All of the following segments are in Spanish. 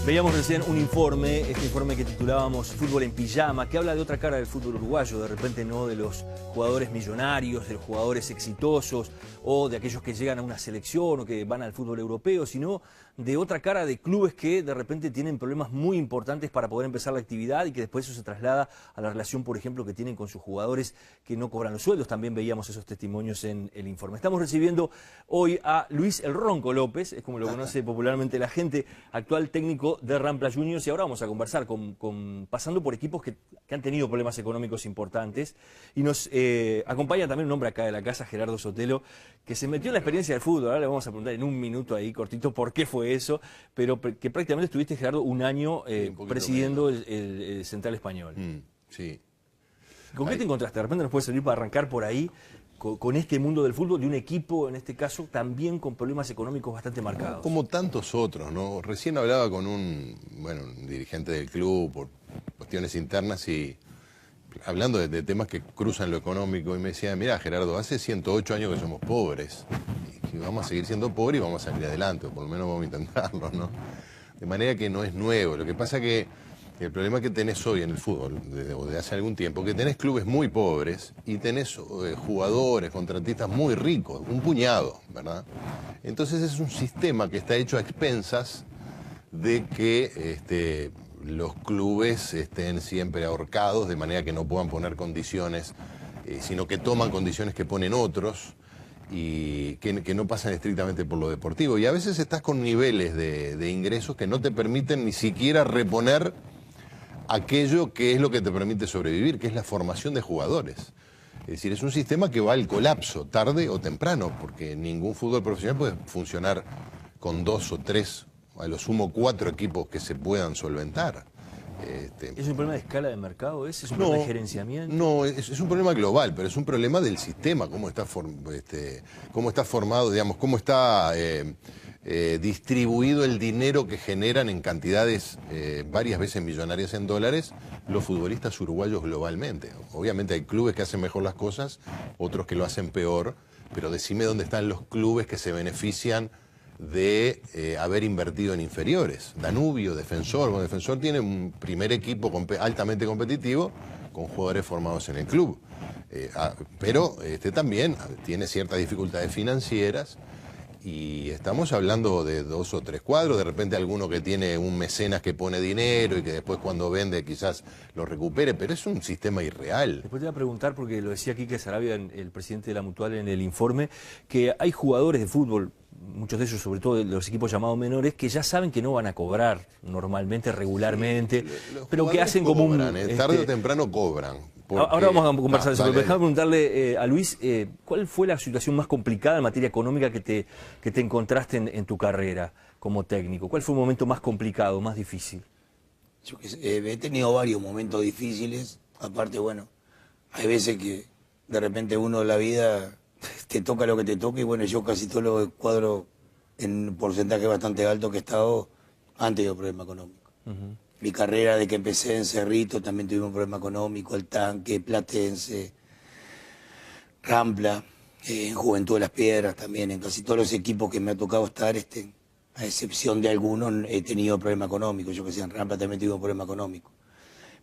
Veíamos recién un informe, este informe que titulábamos Fútbol en Pijama, que habla de otra cara del fútbol uruguayo, de repente no de los jugadores millonarios, de los jugadores exitosos o de aquellos que llegan a una selección o que van al fútbol europeo, sino de otra cara de clubes que de repente tienen problemas muy importantes para poder empezar la actividad y que después eso se traslada a la relación, por ejemplo, que tienen con sus jugadores que no cobran los sueldos. También veíamos esos testimonios en el informe. Estamos recibiendo hoy a Luis El Ronco López, es como lo conoce popularmente la gente, actual técnico de Rampla Juniors, y ahora vamos a conversar pasando por equipos que han tenido problemas económicos importantes, y nos acompaña también un hombre acá de la casa, Gerardo Sotelo, que se metió en la experiencia del fútbol. Ahora le vamos a preguntar en un minuto ahí cortito por qué fue eso, pero que prácticamente estuviste, Gerardo, un año presidiendo el Central Español. Sí. ¿Con qué te encontraste? De repente nos puede servir para arrancar por ahí, con este mundo del fútbol, de un equipo, en este caso, también con problemas económicos bastante marcados. Como tantos otros, ¿no? Recién hablaba con un dirigente del club por cuestiones internas y hablando de temas que cruzan lo económico, y me decía, mira, Gerardo, hace 108 años que somos pobres y vamos a seguir siendo pobres y vamos a salir adelante, o por lo menos vamos a intentarlo, ¿no? De manera que no es nuevo. Lo que pasa que el problema que tenés hoy en el fútbol, desde hace algún tiempo, que tenés clubes muy pobres y tenés jugadores, contratistas muy ricos, un puñado, ¿verdad? Entonces es un sistema que está hecho a expensas de que los clubes estén siempre ahorcados, de manera que no puedan poner condiciones, sino que toman condiciones que ponen otros y que no pasan estrictamente por lo deportivo. Y a veces estás con niveles de ingresos que no te permiten ni siquiera reponer aquello que es lo que te permite sobrevivir, que es la formación de jugadores. Es decir, es un sistema que va al colapso, tarde o temprano, porque ningún fútbol profesional puede funcionar con 2 o 3, a lo sumo 4 equipos que se puedan solventar. ¿Es un problema de escala de mercado? ¿Es un problema de gerenciamiento? No, es un problema global, pero es un problema del sistema, cómo está formado, digamos, cómo está distribuido el dinero que generan en cantidades varias veces millonarias en dólares los futbolistas uruguayos globalmente. Obviamente hay clubes que hacen mejor las cosas, otros que lo hacen peor, pero decime dónde están los clubes que se benefician de haber invertido en inferiores. Danubio, Defensor. Bueno, Defensor tiene un primer equipo altamente competitivo con jugadores formados en el club. Pero también tiene ciertas dificultades financieras y estamos hablando de 2 o 3 cuadros, de repente alguno que tiene un mecenas que pone dinero y que después cuando vende quizás lo recupere, pero es un sistema irreal. Después te voy a preguntar, porque lo decía Quique Sarabia, el presidente de la Mutual, en el informe, que hay jugadores de fútbol, muchos de ellos, sobre todo de los equipos llamados menores, que ya saben que no van a cobrar normalmente, regularmente, pero que hacen como un... tarde o temprano cobran. Ahora vamos a conversar de eso, pero déjame preguntarle a Luis, ¿cuál fue la situación más complicada en materia económica que te encontraste en tu carrera como técnico? ¿Cuál fue el momento más complicado, más difícil? Yo he tenido varios momentos difíciles, aparte, bueno, hay veces que de repente uno en la vida te toca lo que te toca, y bueno, yo casi todos los cuadros en porcentaje bastante alto que he estado han tenido problema económico. Mi carrera, de que empecé en Cerrito, también tuve un problema económico, el Tanque, Platense, Rampla, en Juventud de las Piedras también, en casi todos los equipos que me ha tocado estar, a excepción de algunos, he tenido problema económico. Yo que sé, en Rampla también tuve un problema económico.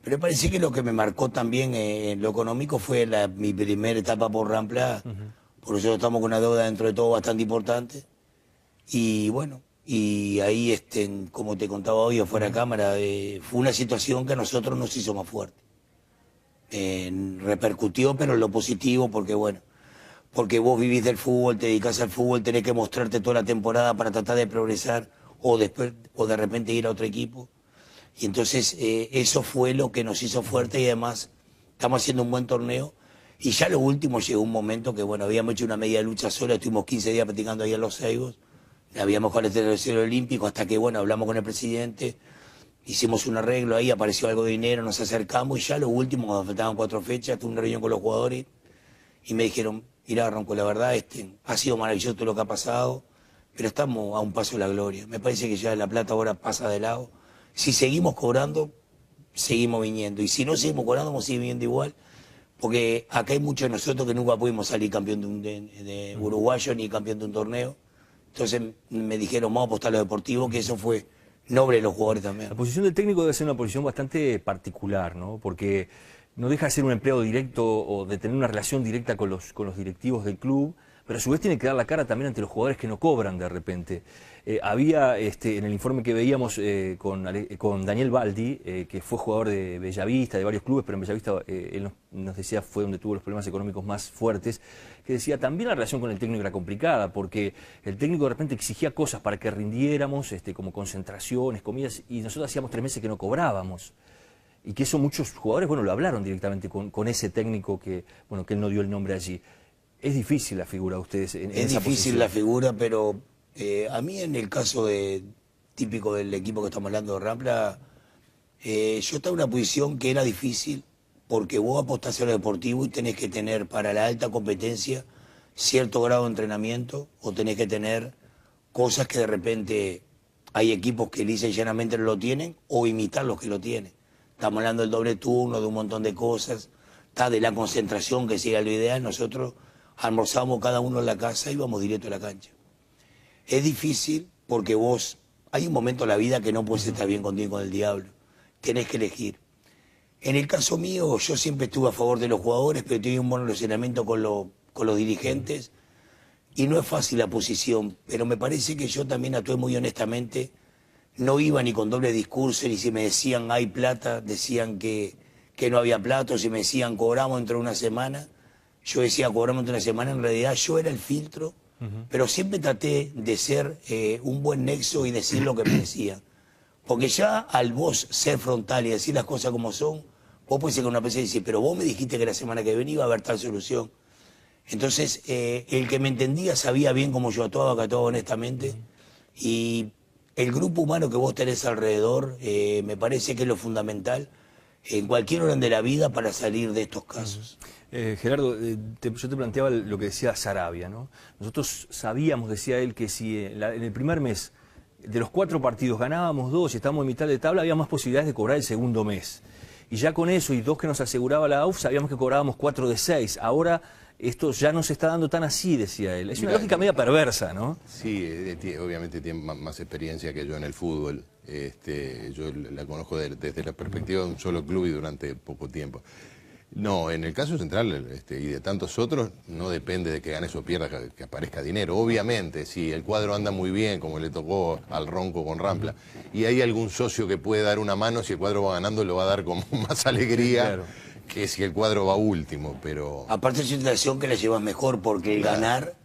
Pero me parece que lo que me marcó también en lo económico fue mi primera etapa por Rampla, porque nosotros estamos con una deuda dentro de todo bastante importante. Y bueno, y ahí, como te contaba hoy afuera de cámara, fue una situación que a nosotros nos hizo más fuerte. Repercutió, pero en lo positivo, porque bueno, porque vos vivís del fútbol, te dedicás al fútbol, tenés que mostrarte toda la temporada para tratar de progresar, o de repente ir a otro equipo. Y entonces eso fue lo que nos hizo fuerte, y además estamos haciendo un buen torneo. Y ya lo último llegó un momento que, bueno, habíamos hecho una media lucha sola, estuvimos 15 días practicando ahí en Los Ceibos, habíamos jugado el tercero olímpico, hasta que, bueno, hablamos con el presidente, hicimos un arreglo ahí, apareció algo de dinero, nos acercamos, y ya lo último, cuando faltaban 4 fechas, tuve una reunión con los jugadores y me dijeron, mirá, Ronco, la verdad, ha sido maravilloso todo lo que ha pasado, pero estamos a un paso de la gloria. Me parece que ya La Plata ahora pasa de lado. Si seguimos cobrando, seguimos viniendo. Y si no seguimos cobrando, vamos a seguir viniendo igual. Porque acá hay muchos de nosotros que nunca pudimos salir campeón de uruguayo ni campeón de un torneo. Entonces me dijeron, vamos a apostar a lo deportivo, que eso fue noble de los jugadores también. La posición del técnico debe ser una posición bastante particular, ¿no? Porque no deja de ser un empleado directo o de tener una relación directa con los directivos del club, pero a su vez tiene que dar la cara también ante los jugadores que no cobran de repente. Había en el informe que veíamos con Daniel Baldi, que fue jugador de Bellavista, de varios clubes, pero en Bellavista él nos decía fue donde tuvo los problemas económicos más fuertes, que decía también la relación con el técnico era complicada, porque el técnico de repente exigía cosas para que rindiéramos, como concentraciones, comidas, y nosotros hacíamos 3 meses que no cobrábamos. Y que eso muchos jugadores, bueno, lo hablaron directamente con ese técnico que él no dio el nombre allí. Es difícil la figura de ustedes en esa difícil posición. la figura, pero a mí en el caso típico del equipo que estamos hablando de Rampla, yo estaba en una posición que era difícil porque vos apostás a lo deportivo y tenés que tener para la alta competencia cierto grado de entrenamiento o tenés que tener cosas que de repente hay equipos que lisa y llanamente no lo tienen o imitar los que lo tienen. Estamos hablando del doble turno, de un montón de cosas, de la concentración que sería lo ideal. Nosotros almorzamos cada uno en la casa y vamos directo a la cancha. Es difícil porque hay un momento en la vida que no puedes estar bien contigo y con el diablo. Tenés que elegir. En el caso mío, yo siempre estuve a favor de los jugadores, pero tuve un buen relacionamiento con los dirigentes. Y no es fácil la posición, pero me parece que yo también actué muy honestamente. No iba ni con doble discurso, ni si me decían hay plata, decían que no había plata, o si me decían cobramos dentro de una semana. Yo decía cobramos dentro de una semana, en realidad yo era el filtro, pero siempre traté de ser un buen nexo y decir lo que me decían. Porque ya al vos ser frontal y decir las cosas como son, vos podés ser con una persona y decir, pero vos me dijiste que la semana que venía iba a haber tal solución. Entonces, el que me entendía sabía bien cómo yo actuaba, que actuaba honestamente, y el grupo humano que vos tenés alrededor me parece que es lo fundamental en cualquier orden de la vida para salir de estos casos. Gerardo, yo te planteaba lo que decía Sarabia, ¿no? Nosotros sabíamos, decía él, que si en el primer mes de los 4 partidos ganábamos 2 y estábamos en mitad de tabla, había más posibilidades de cobrar el segundo mes. Y ya con eso y 2 que nos aseguraba la AUF, sabíamos que cobrábamos 4 de 6. Ahora esto ya no se está dando tan así, decía él. Es una lógica media perversa, ¿no? Sí, obviamente tiene más experiencia que yo en el fútbol. Yo la conozco desde la perspectiva de un solo club y durante poco tiempo. No, en el caso central y de tantos otros, no depende de que ganes o pierdas que aparezca dinero. Obviamente, si el cuadro anda muy bien, como le tocó al Ronco con Rampla, y hay algún socio que puede dar una mano, si el cuadro va ganando, lo va a dar con más alegría. Claro. Que si el cuadro va último, pero... Aparte es una situación que la llevas mejor, porque el ganar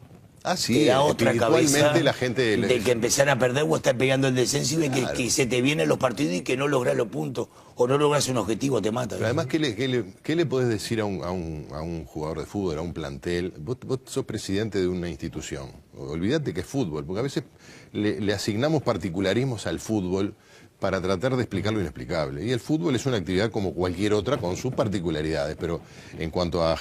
sí, te da otra cabeza la gente de que empezar a perder o estar pegando el descenso y ve que se te vienen los partidos y que no logras los puntos o no logras un objetivo, te mata. Pero además, ¿qué le podés decir a un jugador de fútbol, a un plantel? Vos sos presidente de una institución, olvídate que es fútbol, porque a veces le asignamos particularismos al fútbol para tratar de explicar lo inexplicable. Y el fútbol es una actividad como cualquier otra con sus particularidades, pero en cuanto a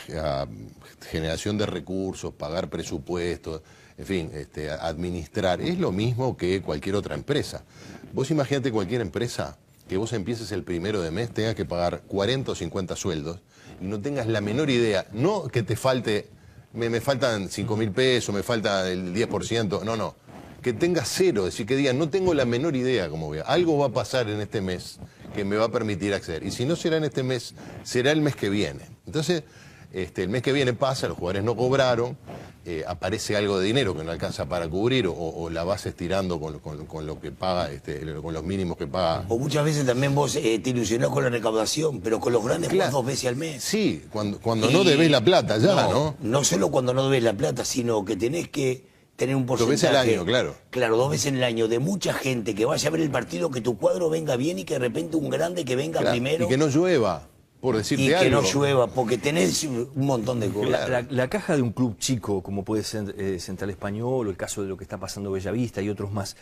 generación de recursos, pagar presupuestos, en fin, administrar, es lo mismo que cualquier otra empresa. Vos imaginate cualquier empresa que vos empieces el 1 de mes, tengas que pagar 40 o 50 sueldos y no tengas la menor idea, no que te falte, me faltan 5.000 pesos, me falta el 10%, no. Que tenga 0, es decir, que diga, no tengo la menor idea cómo voy a... Algo va a pasar en este mes que me va a permitir acceder. Y si no será en este mes, será el mes que viene. Entonces, el mes que viene pasa, los jugadores no cobraron, aparece algo de dinero que no alcanza para cubrir o la vas estirando con lo que paga, con los mínimos que paga. O muchas veces también vos te ilusionás con la recaudación, pero con los grandes jugás 2 veces al mes. Sí, cuando no debés la plata ya, ¿no? No solo cuando no debés la plata, sino que tenés que tener un porcentaje. 2 veces al año, claro. Claro, 2 veces en el año, de mucha gente que vaya a ver el partido, que tu cuadro venga bien y que de repente un grande que venga primero. Y que no llueva, por decirte algo. Y que no llueva, porque tenés un montón de cosas. La caja de un club chico, como puede ser Central Español, o el caso de lo que está pasando Bellavista y otros más,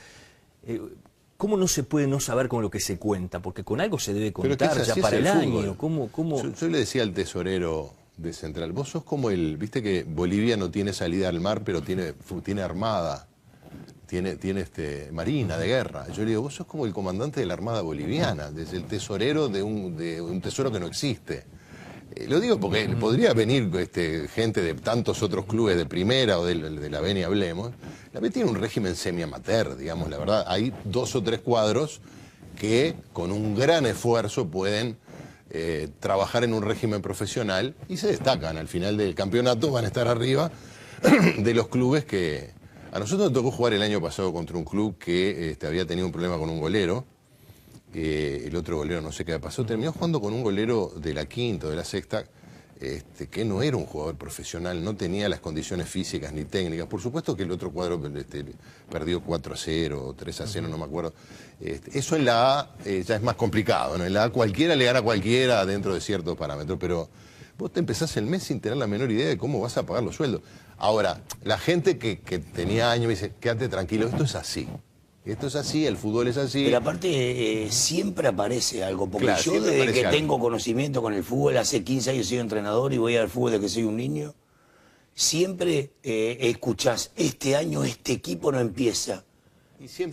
¿cómo no se puede no saber con lo que se cuenta? Porque con algo se debe contar ya para el año. ¿Cómo? Yo le decía al tesorero de Central, vos sos como viste que Bolivia no tiene salida al mar, pero tiene armada. tiene marina de guerra. Yo le digo, vos sos como el comandante de la Armada Boliviana, desde el tesorero de un tesoro que no existe. Lo digo porque podría venir gente de tantos otros clubes de primera o de la B ni hablemos. La B tiene un régimen semi-amateur, digamos, la verdad. Hay 2 o 3 cuadros que con un gran esfuerzo pueden trabajar en un régimen profesional y se destacan. Al final del campeonato van a estar arriba de los clubes que... A nosotros nos tocó jugar el año pasado contra un club que había tenido un problema con un golero. El otro golero no sé qué pasó. Terminó jugando con un golero de la quinta o de la sexta, que no era un jugador profesional, no tenía las condiciones físicas ni técnicas. Por supuesto que el otro cuadro perdió 4-0 o 3-0, no me acuerdo. Eso en la A ya es más complicado, ¿no? En la A cualquiera le gana a cualquiera dentro de ciertos parámetros, pero vos te empezás el mes sin tener la menor idea de cómo vas a pagar los sueldos. Ahora, la gente que tenía años me dice, quédate tranquilo, esto es así. Esto es así, el fútbol es así. Pero aparte siempre aparece algo, porque claro, yo desde que algo. Tengo conocimiento con el fútbol, hace 15 años soy entrenador y voy al fútbol desde que soy un niño, siempre escuchás, este año este equipo no empieza.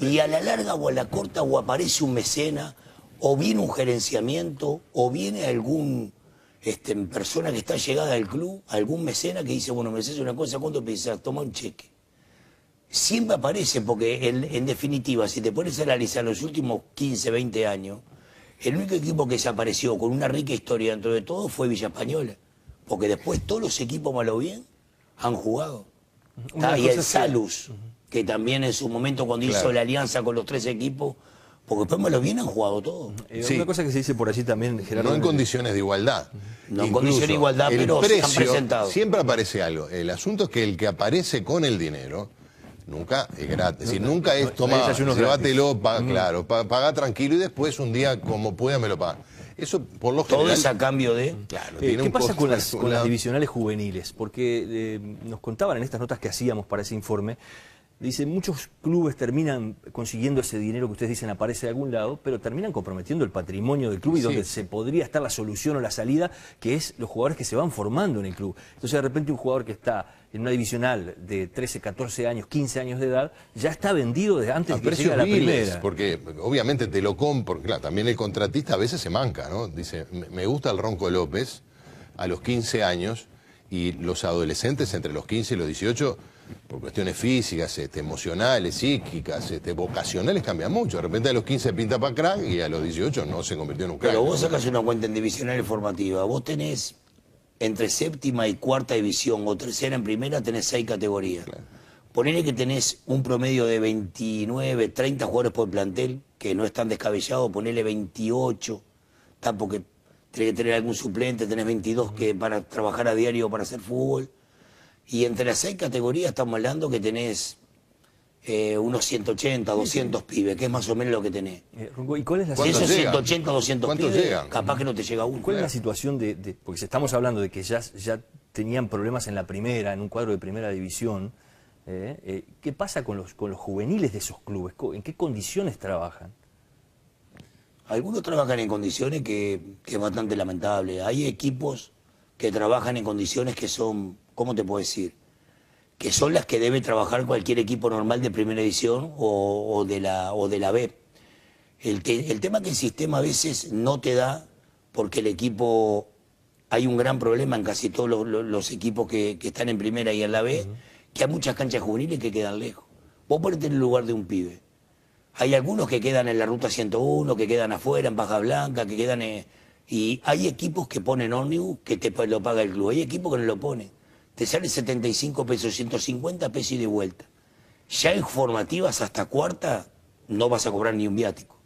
Y a la larga o a la corta o aparece un mecena, o viene un gerenciamiento, o viene algún persona que está llegada al club, algún mecena que dice, bueno, me haces una cosa, ¿cuánto piensas? Toma un cheque. Siempre aparece, porque en definitiva, si te pones a analizar los últimos 15, 20 años, el único equipo que desapareció con una rica historia dentro de todo fue Villa Española. Porque después todos los equipos, malo o bien, han jugado. Y el Salus, que también en su momento cuando hizo la alianza con los 3 equipos, porque después malo o bien han jugado todo. Sí. Una cosa que se dice por allí también, Gerardo. No en condiciones de igualdad. No en condiciones de igualdad, pero se han presentado. Siempre aparece algo. El asunto es que el que aparece con el dinero nunca es gratis. Es decir, nunca es toma, llévatelo, claro, paga tranquilo y después un día como pueda me lo paga. Eso por lo general... Todo es a cambio de... Claro, ¿Qué pasa con las divisionales juveniles? Porque nos contaban en estas notas que hacíamos para ese informe, dice, muchos clubes terminan consiguiendo ese dinero que ustedes dicen aparece de algún lado, pero terminan comprometiendo el patrimonio del club y donde se podría estar la solución o la salida, que es los jugadores que se van formando en el club. Entonces de repente un jugador que está en una divisional de 13, 14 años, 15 años de edad, ya está vendido desde antes de que llegue a la primera. Porque obviamente te lo compro, claro, también el contratista a veces se manca, ¿no? Dice, me gusta el Ronco López a los 15 años y los adolescentes entre los 15 y los 18... por cuestiones físicas, emocionales, psíquicas, vocacionales, cambian mucho. De repente a los 15 pinta para crack y a los 18 no se convirtió en un crack. Pero vos sacás una cuenta en divisionales formativa. Vos tenés entre séptima y cuarta división o tercera en primera, tenés 6 categorías. Claro. Ponele que tenés un promedio de 29, 30 jugadores por plantel, que no es tan descabellado, ponele 28, porque tenés que tener algún suplente, tenés 22 que para trabajar a diario para hacer fútbol. Y entre las 6 categorías estamos hablando que tenés unos 180, 200 pibes, que es más o menos lo que tenés. ¿Y cuál es la si esos 180, 200 pibes, llegan? capaz que no te llega uno. ¿Cuál es la situación porque si estamos hablando de que ya tenían problemas en la primera, en un cuadro de primera división, ¿qué pasa con los juveniles de esos clubes? ¿En qué condiciones trabajan? Algunos trabajan en condiciones que es bastante lamentable. Hay equipos que trabajan en condiciones que son... ¿Cómo te puedo decir? Que son las que debe trabajar cualquier equipo normal de primera división o de la B. El tema que el sistema a veces no te da, porque el equipo, hay un gran problema en casi todos los equipos que están en primera y en la B, que hay muchas canchas juveniles que quedan lejos. Vos ponete en el lugar de un pibe. Hay algunos que quedan en la ruta 101, que quedan afuera, en Baja Blanca, que quedan... y hay equipos que ponen ómnibus que te lo paga el club. Hay equipos que no lo ponen. Te sale 75 pesos, 150 pesos y de vuelta. Ya en formativas hasta cuarta no vas a cobrar ni un viático.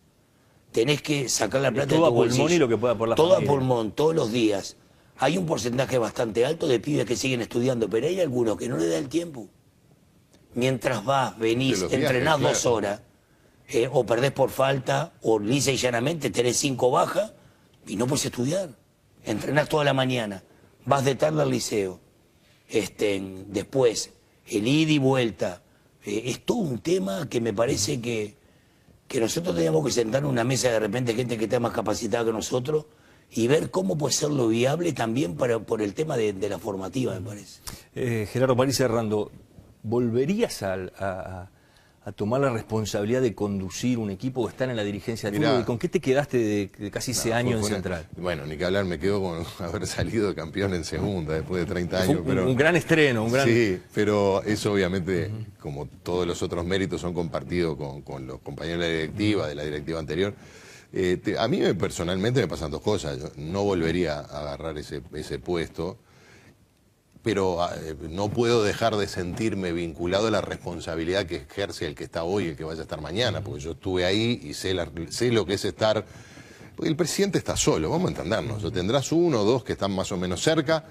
Tenés que sacar la plata de tu bolsillo. Todo a pulmón y lo que pueda por la familia. Todo a pulmón, todos los días. Hay un porcentaje bastante alto de pibes que siguen estudiando, pero hay algunos que no le da el tiempo. Mientras vas, venís, entrenás 2 horas, o perdés por falta, o lisa y llanamente tenés 5 bajas y no puedes estudiar. Entrenás toda la mañana, vas de tarde al liceo. Después, el ida y vuelta, es todo un tema que me parece que nosotros teníamos que sentar en una mesa de repente gente que está más capacitada que nosotros y ver cómo puede ser lo viable también por el tema de la formativa, me parece. Gerardo, para ir cerrando, ¿volverías a a tomar la responsabilidad de conducir un equipo o estar en la dirigencia del Mirá, fútbol? ¿Y con qué te quedaste de casi ese año en Central? Bueno, ni que hablar, me quedo con haber salido campeón en segunda después de 30 años. Un gran estreno, un gran... Sí, pero eso obviamente, como todos los otros méritos, son compartidos con los compañeros de la directiva anterior. A mí personalmente me pasan dos cosas. Yo no volvería a agarrar ese puesto, pero no puedo dejar de sentirme vinculado a la responsabilidad que ejerce el que está hoy y el que vaya a estar mañana, porque yo estuve ahí y sé lo que es estar... Porque el presidente está solo, vamos a entendernos. O tendrás uno o dos que están más o menos cerca,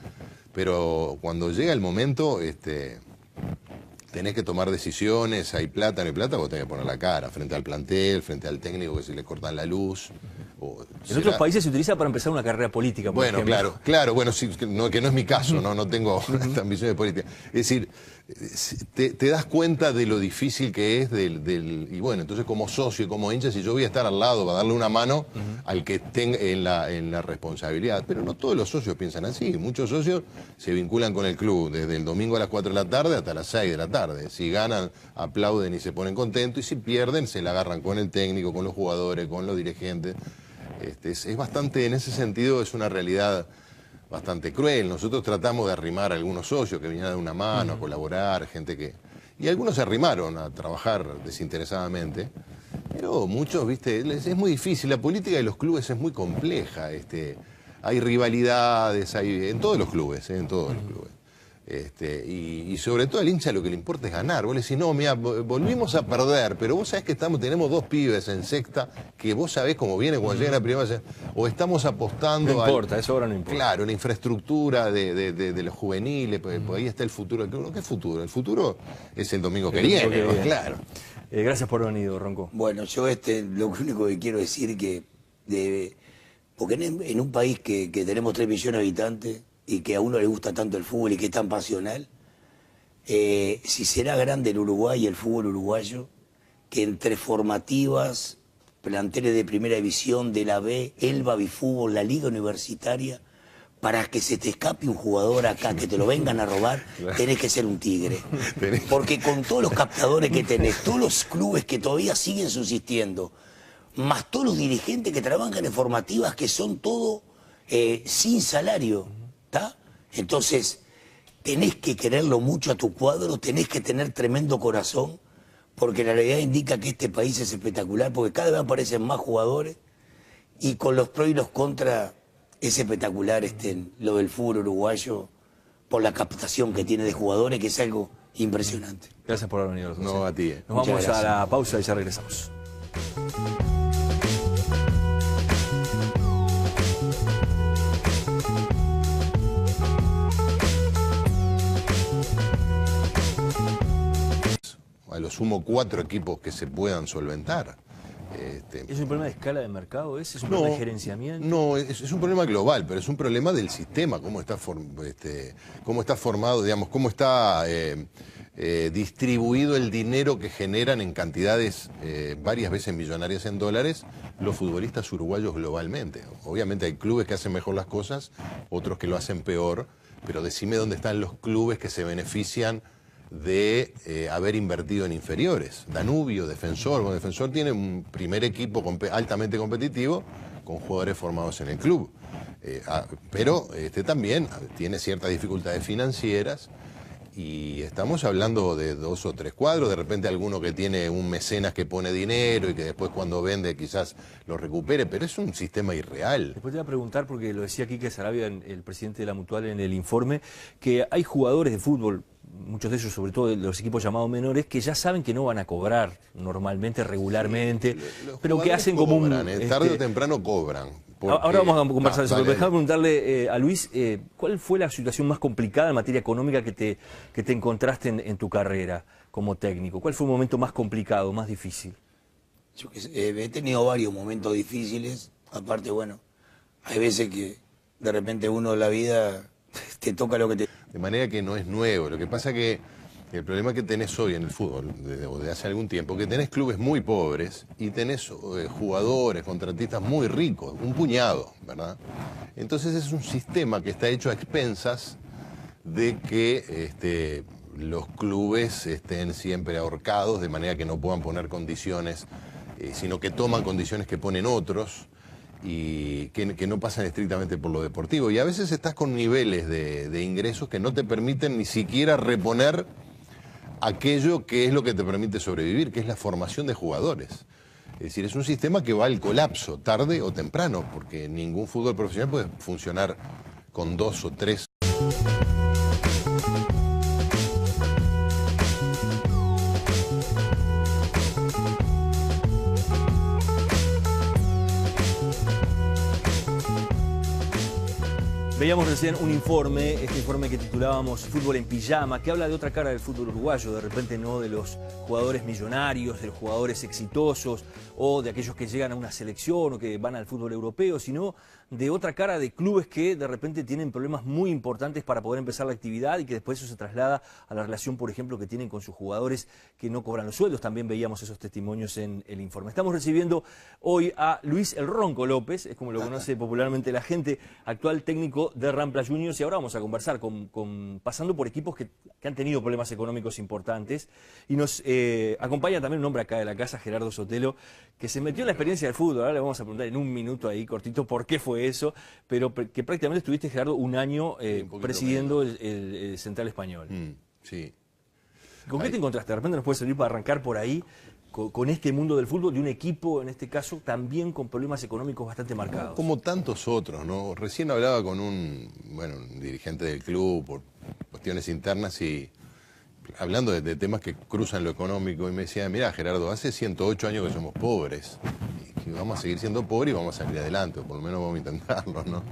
pero cuando llega el momento... tenés que tomar decisiones, hay plata, no hay plata, vos tenés que poner la cara frente al plantel, frente al técnico que se le cortan la luz. En otros países se utiliza para empezar una carrera política, por ejemplo. Claro, bueno, sí, que no es mi caso, no tengo ambiciones políticas. Es decir, te das cuenta de lo difícil que es y bueno, entonces como socio y como hincha, si yo voy a estar al lado para darle una mano al que tenga en la responsabilidad. Pero no todos los socios piensan así. Muchos socios se vinculan con el club desde el domingo a las 4 de la tarde hasta las 6 de la tarde. Si ganan, aplauden y se ponen contentos, y si pierden, se la agarran con el técnico, con los jugadores, con los dirigentes. Es bastante, en ese sentido, es una realidad bastante cruel. Nosotros tratamos de arrimar a algunos socios que vinieran de una mano, a colaborar, gente que... Y algunos se arrimaron a trabajar desinteresadamente, pero muchos, viste, es muy difícil. La política de los clubes es muy compleja. Hay rivalidades, en todos los clubes, en todos los clubes. Y sobre todo al hincha lo que le importa es ganar. Vos le decís, no, mira, volvimos a perder, pero vos sabés que tenemos dos pibes en sexta que vos sabés cómo viene cuando llegan a primera, o estamos apostando... No importa, eso ahora no importa. Claro, la infraestructura de los juveniles, pues ahí está el futuro. ¿Qué futuro? El futuro es el domingo que viene, claro. Gracias por haber venido, Ronco. Bueno, yo lo único que quiero decir porque en un país que tenemos 3 millones de habitantes, y que a uno le gusta tanto el fútbol y que es tan pasional, si será grande el Uruguay y el fútbol uruguayo, que entre formativas, planteles de primera división, de la B, el Babifútbol, la liga universitaria, para que se te escape un jugador acá, que te lo vengan a robar, tenés que ser un tigre. Porque con todos los captadores que tenés, todos los clubes que todavía siguen subsistiendo, más todos los dirigentes que trabajan en formativas, que son todo sin salario, ¿está? Entonces, tenés que quererlo mucho a tu cuadro, tenés que tener tremendo corazón, porque la realidad indica que este país es espectacular, porque cada vez aparecen más jugadores, y con los pros y los contras es espectacular lo del fútbol uruguayo, por la captación que tiene de jugadores, que es algo impresionante. Gracias por haber venido. No, a ti. Nos vamos a la pausa y ya regresamos. A lo sumo 4 equipos que se puedan solventar. ¿Es un problema de escala de mercado? ¿Es un problema de gerenciamiento? No, es un problema global, pero es un problema del sistema, cómo está formado, digamos, cómo está distribuido el dinero que generan en cantidades varias veces millonarias en dólares los futbolistas uruguayos globalmente. Obviamente hay clubes que hacen mejor las cosas, otros que lo hacen peor, pero decime dónde están los clubes que se benefician de haber invertido en inferiores. Danubio, Defensor. Bueno, Defensor tiene un primer equipo altamente competitivo con jugadores formados en el club. Pero también tiene ciertas dificultades financieras, y estamos hablando de 2 o 3 cuadros, de repente alguno que tiene un mecenas que pone dinero y que después cuando vende quizás lo recupere, pero es un sistema irreal. Después te voy a preguntar, porque lo decía Quique Sarabia, el presidente de la Mutual, en el informe, que hay jugadores de fútbol, muchos de ellos, sobre todo de los equipos llamados menores, que ya saben que no van a cobrar normalmente, regularmente, sí, pero que hacen como un... tarde o temprano cobran. Ahora vamos a conversar de eso, pero déjame preguntarle a Luis, ¿cuál fue la situación más complicada en materia económica que te encontraste en tu carrera como técnico? ¿Cuál fue el momento más complicado, más difícil? Yo he tenido varios momentos difíciles, aparte, bueno, hay veces que de repente uno en la vida te toca lo que te... De manera que no es nuevo. Lo que pasa que el problema que tenés hoy en el fútbol, de hace algún tiempo, que tenés clubes muy pobres y tenés jugadores, contratistas muy ricos, un puñado, ¿verdad? Entonces es un sistema que está hecho a expensas de que los clubes estén siempre ahorcados, de manera que no puedan poner condiciones, sino que toman condiciones que ponen otros y que no pasan estrictamente por lo deportivo. Y a veces estás con niveles de ingresos que no te permiten ni siquiera reponer aquello que es lo que te permite sobrevivir, que es la formación de jugadores. Es decir, es un sistema que va al colapso, tarde o temprano, porque ningún fútbol profesional puede funcionar con 2 o 3. Veíamos recién un informe, este informe que titulábamos Fútbol en Pijama, que habla de otra cara del fútbol uruguayo, de repente no de los jugadores millonarios, de los jugadores exitosos o de aquellos que llegan a una selección o que van al fútbol europeo, sino de otra cara de clubes que de repente tienen problemas muy importantes para poder empezar la actividad y que después eso se traslada a la relación, por ejemplo, que tienen con sus jugadores que no cobran los sueldos. También veíamos esos testimonios en el informe. Estamos recibiendo hoy a Luis El Ronco López, es como lo conoce popularmente la gente, actual técnico de Rampla Juniors, y ahora vamos a conversar pasando por equipos que han tenido problemas económicos importantes, y nos acompaña también un hombre acá de la casa, Gerardo Sotelo, que se metió en la experiencia del fútbol. Ahora le vamos a preguntar en un minuto ahí cortito por qué fue eso, pero que prácticamente estuviste, Gerardo, un año presidiendo el Central Español. Sí. ¿Con qué te encontraste? De repente nos puede servir para arrancar por ahí, con este mundo del fútbol, de un equipo, en este caso, también con problemas económicos bastante marcados. Como tantos otros, ¿no? Recién hablaba con un dirigente del club por cuestiones internas y hablando de temas que cruzan lo económico, y me decía, mira, Gerardo, hace 108 años que somos pobres y vamos a seguir siendo pobres y vamos a salir adelante, o por lo menos vamos a intentarlo, ¿no?